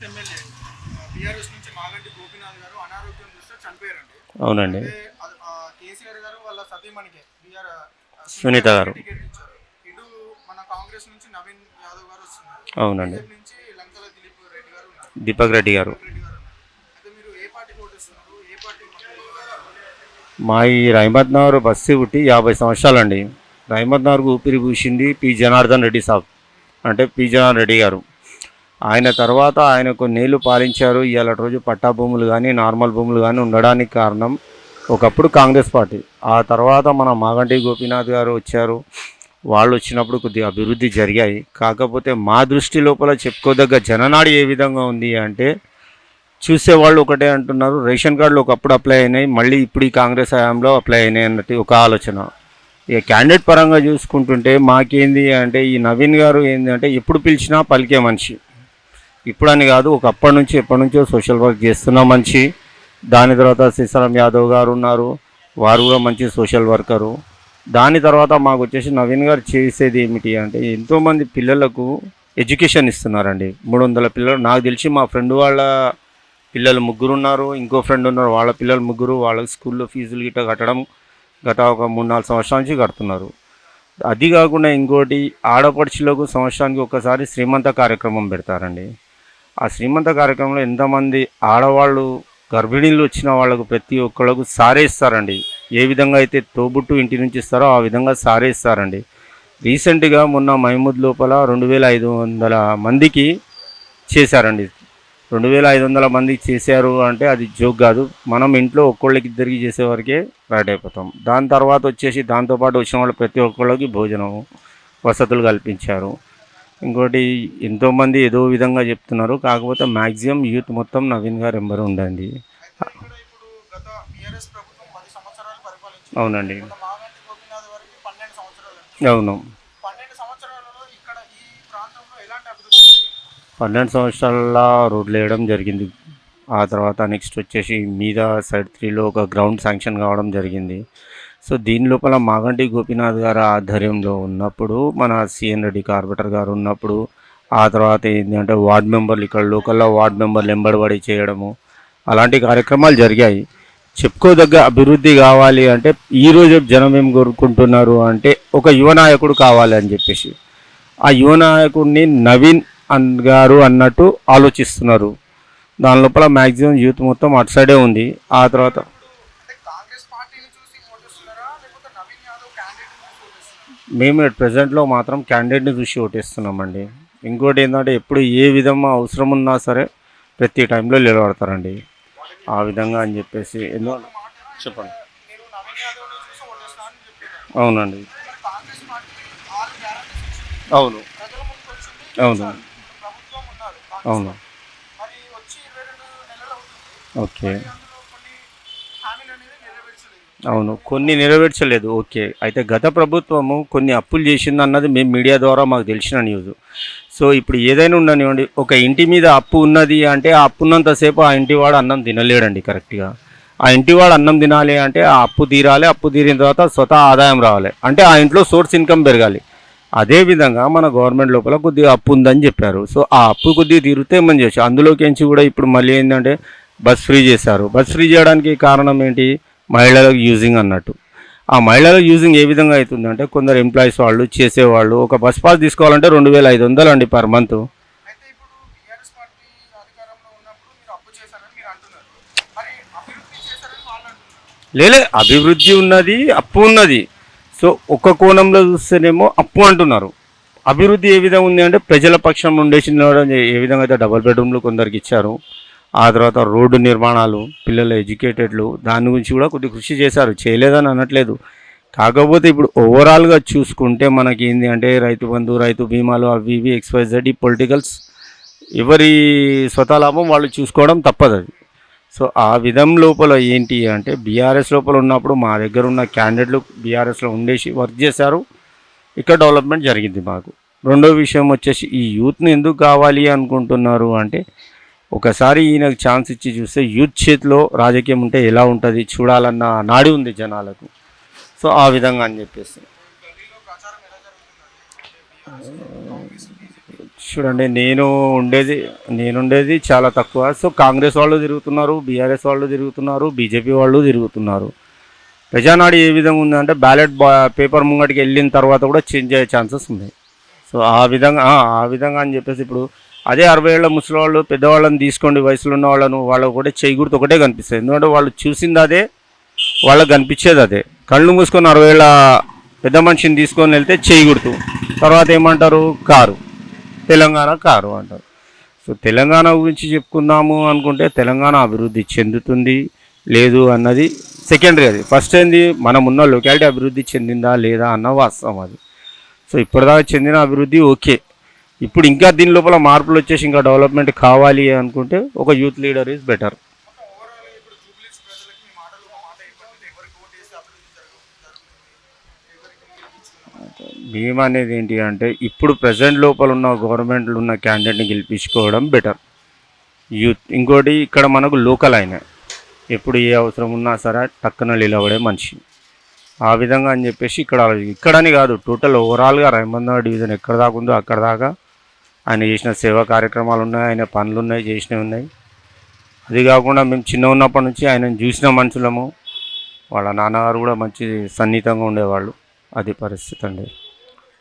MLA BRS నుంచి మాగంటి గోపీనాథ్ గారు అనారోగ్యం దృష్ట్యా చనిపోయారండి. అవునండి. కేసీఆర్ గారు వాళ్ళ సతీమణికి సునీత గారు. టికెట్ ఇచ్చారు. ఇటు మన కాంగ్రెస్ నుంచి నవీన్ యాదవ్ గారు వస్తున్నారు. అవునండి. బీజేపీ నుంచి లంకల దిలీప్ రెడ్డి గారు ఉన్నారు. దీపక్ రెడ్డి గారు. అయితే మీరు ఏ పార్టీ ఓటేస్తున్నారు? ఏ పార్టీ? మా ఈ రహమత్ నగర్ బస్సు పుట్టి 50 సంవత్సరాలండి. రహమత్ నగర్కు ఊపిరి పూసింది పి జనార్దన్ రెడ్డి సాబ్, అంటే పి జనార్దన్ రెడ్డి గారు. ఆయన తర్వాత ఆయన కొన్నేళ్ళు పాలించారు. ఇవాళ రోజు పట్టా భూములు కానీ నార్మల్ భూములు కానీ ఉండడానికి కారణం ఒకప్పుడు కాంగ్రెస్ పార్టీ. ఆ తర్వాత మన మాగంటి గోపీనాథ్ గారు వచ్చారు. వాళ్ళు వచ్చినప్పుడు కొద్దిగా అభివృద్ధి జరిగాయి. కాకపోతే మా దృష్టి లోపల చెప్పుకోదగ్గ జననాడి ఏ విధంగా ఉంది అంటే, చూసేవాళ్ళు ఒకటే అంటున్నారు, రేషన్ కార్డులు ఒకప్పుడు అప్లై అయినాయి, మళ్ళీ ఇప్పుడు ఈ కాంగ్రెస్ హయాంలో అప్లై అయినాయి అన్నట్టు ఒక ఆలోచన. ఇక క్యాండిడేట్ పరంగా చూసుకుంటుంటే మాకేంది అంటే, ఈ నవీన్ గారు ఏంది అంటే ఎప్పుడు పిలిచినా పలికే మనిషి. ఇప్పుడని కాదు, ఒకప్పటి నుంచి ఎప్పటి నుంచో సోషల్ వర్క్ చేస్తున్న మనిషి. దాని తర్వాత శ్రీశైలం యాదవ్ గారు ఉన్నారు, వారు కూడా మంచి సోషల్ వర్కరు. దాని తర్వాత మాకు వచ్చేసి నవీన్ గారు చేసేది ఏమిటి అంటే, ఎంతోమంది పిల్లలకు ఎడ్యుకేషన్ ఇస్తున్నారండి. 300 పిల్లలు నాకు తెలిసి, మా ఫ్రెండ్ వాళ్ళ పిల్లలు 3 ఉన్నారు, ఇంకో ఫ్రెండ్ ఉన్నారు, వాళ్ళ పిల్లలు 3, వాళ్ళకి స్కూల్లో ఫీజులు గిట్ట కట్టడం గత ఒక 3-4 సంవత్సరాల నుంచి కడుతున్నారు. అది కాకుండా ఇంకోటి, ఆడపడుచులకు సంవత్సరానికి ఒకసారి శ్రీమంత కార్యక్రమం పెడతారండి. ఆ శ్రీమంత కార్యక్రమంలో ఎంతమంది ఆడవాళ్ళు గర్భిణీలు వచ్చిన వాళ్ళకు ప్రతి ఒక్కళ్ళకు సారే ఇస్తారండి. ఏ విధంగా అయితే తోబుట్టు ఇంటి నుంచి ఇస్తారో ఆ విధంగా సారే ఇస్తారండి. రీసెంట్గా మొన్న మహమూద్ లోపల 2500 మందికి చేశారండి. 2500 మందికి చేశారు అంటే అది జోక్ కాదు. మనం ఇంట్లో ఒక్కోళ్ళకి ఇద్దరికి చేసేవరకే రైట్ అయిపోతాం. దాని తర్వాత వచ్చేసి దాంతోపాటు వచ్చిన వాళ్ళు ప్రతి ఒక్కళ్ళకి భోజనం వసతులు కల్పించారు. ఇంకోటి, ఎంతోమంది ఏదో విధంగా చెప్తున్నారు. కాకపోతే మ్యాక్సిమం యూత్ మొత్తం నవీన్ గారు ఎంబరు ఉండండి. అవునండి. అవును. 12 సంవత్సరాల రోడ్లు వేయడం జరిగింది. ఆ తర్వాత నెక్స్ట్ వచ్చేసి మీద సైడ్ 3లో ఒక గ్రౌండ్ శాంక్షన్ కావడం జరిగింది. సో దీని లోపల మాగంటి గోపీనాథ్ గారు ఆధ్వర్యంలో ఉన్నప్పుడు, మన సిఎన్ రెడ్డి కార్పొరేటర్ గారు ఉన్నప్పుడు, ఆ తర్వాత ఏంటంటే వార్డ్ మెంబర్లు, ఇక్కడ లోకల్లో వార్డ్ మెంబర్లు ఎంబడబడి చేయడము, అలాంటి కార్యక్రమాలు జరిగాయి. చెప్పుకోదగ్గ అభివృద్ధి కావాలి అంటే ఈరోజు జనం ఏం కోరుకుంటున్నారు అంటే, ఒక యువ నాయకుడు కావాలి అని చెప్పేసి. ఆ యువ నాయకుడిని నవీన్ గారు అన్నట్టు ఆలోచిస్తున్నారు. దాని లోపల మ్యాక్సిమం యూత్ మొత్తం అటు సైడే ఉంది. ఆ తర్వాత మేము ప్రజెంట్లో మాత్రం క్యాండిడేట్ని చూసి ఓటేస్తున్నామండి. ఇంకోటి ఏంటంటే, ఎప్పుడు ఏ విధంగా అవసరం ఉన్నా సరే ప్రతి టైంలో నిలబడతారండి. ఆ విధంగా అని చెప్పేసి ఎన్నో. చెప్పండి. అవునండి. అవును. అవును. అవును. ఓకే. అవును, కొన్ని నెరవేర్చలేదు. ఓకే. అయితే గత ప్రభుత్వము కొన్ని అప్పులు చేసింది అన్నది మేము మీడియా ద్వారా మాకు తెలిసిన న్యూస్. సో ఇప్పుడు ఏదైనా ఉండనివ్వండి, ఒక ఇంటి మీద అప్పు ఉన్నది అంటే ఆ అప్పు ఉన్నంతసేపు ఆ ఇంటివాడు అన్నం తినలేడండి కరెక్ట్గా. ఆ ఇంటివాడు అన్నం తినాలి అంటే ఆ అప్పు తీరాలి. అప్పు తీరిన తర్వాత స్వతహా ఆదాయం రావాలి, అంటే ఆ ఇంట్లో సోర్స్ ఇన్కమ్ పెరగాలి. అదేవిధంగా మన గవర్నమెంట్ లోపల కొద్దిగా అప్పు ఉందని చెప్పారు. సో ఆ అప్పు కొద్దిగా తీరితే మనం చేయొచ్చు. అందులోకించి కూడా ఇప్పుడు మళ్ళీ ఏంటంటే బస్ ఫ్రీ చేశారు. బస్ ఫ్రీ చేయడానికి కారణం ఏంటి? మహిళలకు యూజింగ్ అన్నట్టు. ఆ మహిళలకు యూజింగ్ ఏ విధంగా అవుతుందంటే, కొందరు ఎంప్లాయీస్ వాళ్ళు చేసేవాళ్ళు ఒక బస్ పాస్ తీసుకోవాలంటే 2500 అండి పర్ మంత్. లేలే, అభివృద్ధి ఉన్నది, అప్పు ఉన్నది. సో ఒక్క కోణంలో చూస్తేనేమో అప్పు అంటున్నారు. అభివృద్ధి ఏ విధంగా ఉంది అంటే, ప్రజల పక్షం ఉండేసి ఏ విధంగా అయితే డబుల్ బెడ్రూమ్లు కొందరికి ఇచ్చారు. ఆ తర్వాత రోడ్డు నిర్మాణాలు, పిల్లల ఎడ్యుకేటెడ్లు, దాని గురించి కూడా కొద్దిగా కృషి చేశారు, చేయలేదని అనట్లేదు. కాకపోతే ఇప్పుడు ఓవరాల్గా చూసుకుంటే మనకి ఏంటి అంటే, రైతు బంధు, రైతు బీమాలు, అవి ఇవి XYZ పొలిటికల్స్ ఎవరి స్వతలాభం వాళ్ళు చూసుకోవడం తప్పదు అది. సో ఆ విధం లోపల ఏంటి అంటే, బీఆర్ఎస్ లోపల ఉన్నప్పుడు మా దగ్గర ఉన్న క్యాండిడేట్లు బీఆర్ఎస్లో ఉండేసి వర్క్ చేశారు. ఇక్కడ డెవలప్మెంట్ జరిగింది మాకు. రెండో విషయం వచ్చేసి, ఈ యూత్ని ఎందుకు కావాలి అనుకుంటున్నారు అంటే, ఒకసారి ఈయనకు ఛాన్స్ ఇచ్చి చూస్తే యూత్ చేతిలో రాజకీయం ఉంటే ఎలా ఉంటుంది చూడాలన్న నాడి ఉంది జనాలకు. సో ఆ విధంగా అని చెప్పేసి చూడండి నేనుండేది చాలా తక్కువ. సో కాంగ్రెస్ వాళ్ళు తిరుగుతున్నారు, బీఆర్ఎస్ వాళ్ళు తిరుగుతున్నారు, బీజేపీ వాళ్ళు తిరుగుతున్నారు. ప్రజానాడి ఏ విధంగా ఉందంటే బ్యాలెట్ పేపర్ ముంగటికి వెళ్ళిన తర్వాత కూడా చేంజ్ అయ్యే ఛాన్సెస్ ఉన్నాయి. సో ఆ విధంగా అని చెప్పేసి ఇప్పుడు అదే 60 ఏళ్ళ ముసలి వాళ్ళు పెద్దవాళ్ళని తీసుకోండి, వయసులో ఉన్న వాళ్ళను, వాళ్ళకు కూడా చేయి గుర్తు ఒకటే కనిపిస్తుంది. ఎందుకంటే వాళ్ళు చూసింది అదే, వాళ్ళకి కనిపించేది అదే. కళ్ళు మూసుకొని 60 ఏళ్ళ పెద్ద మనిషిని తీసుకొని వెళ్తే చేయి గుర్తు, తర్వాత ఏమంటారు కారు, తెలంగాణ కారు అంటారు. సో తెలంగాణ గురించి చెప్పుకుందాము అనుకుంటే తెలంగాణ అభివృద్ధి చెందుతుంది లేదు అన్నది సెకండరీ. అది ఫస్ట్ ఏంది, మనం ఉన్న లొకాలిటీ అభివృద్ధి చెందిందా లేదా అన్న వాస్తవం అది. సో ఇప్పటిదాకా చెందిన అభివృద్ధి ఓకే. ఇప్పుడు ఇంకా దీని లోపల మార్పులు వచ్చేసి ఇంకా డెవలప్మెంట్ కావాలి అనుకుంటే ఒక youth leader is better. Overall ఇప్పుడు జూబ్లీస్ ప్రజలకి మీ మాటలు ఒక మాట ఇవ్వండి, ఎవరికి ఓటు వేస్తే అభివృద్ధి జరుగుతుంది, ఎవరికి గెలిపించుకున్నాం. భీమ్ అనేది ఏంటి అంటే ఇప్పుడు ప్రజెంట్ లోపల ఉన్న గవర్నమెంట్లో ఉన్న క్యాండిడేట్ని గెలిపించుకోవడం బెటర్. యూత్ ఇంకోటి ఇక్కడ మనకు లోకల్ అయినా ఎప్పుడు ఏ అవసరం ఉన్నా సరే టక్కున నిలబడే మనిషి. ఆ విధంగా అని చెప్పేసి ఇక్కడని కాదు, టోటల్ ఓవరాల్గా రైమబందనగర్ డివిజన్ ఎక్కడ దాకా ఉందో అక్కడ దాకా ఆయన చేసిన సేవా కార్యక్రమాలు ఉన్నాయి, ఆయన పనులు ఉన్నాయి, చేసినవి ఉన్నాయి. అది కాకుండా మేము చిన్న ఉన్నప్పటి నుంచి ఆయనను చూసిన మనుషులము. వాళ్ళ నాన్నగారు కూడా మంచి సన్నిహితంగా ఉండేవాళ్ళు. అది పరిస్థితి అండి.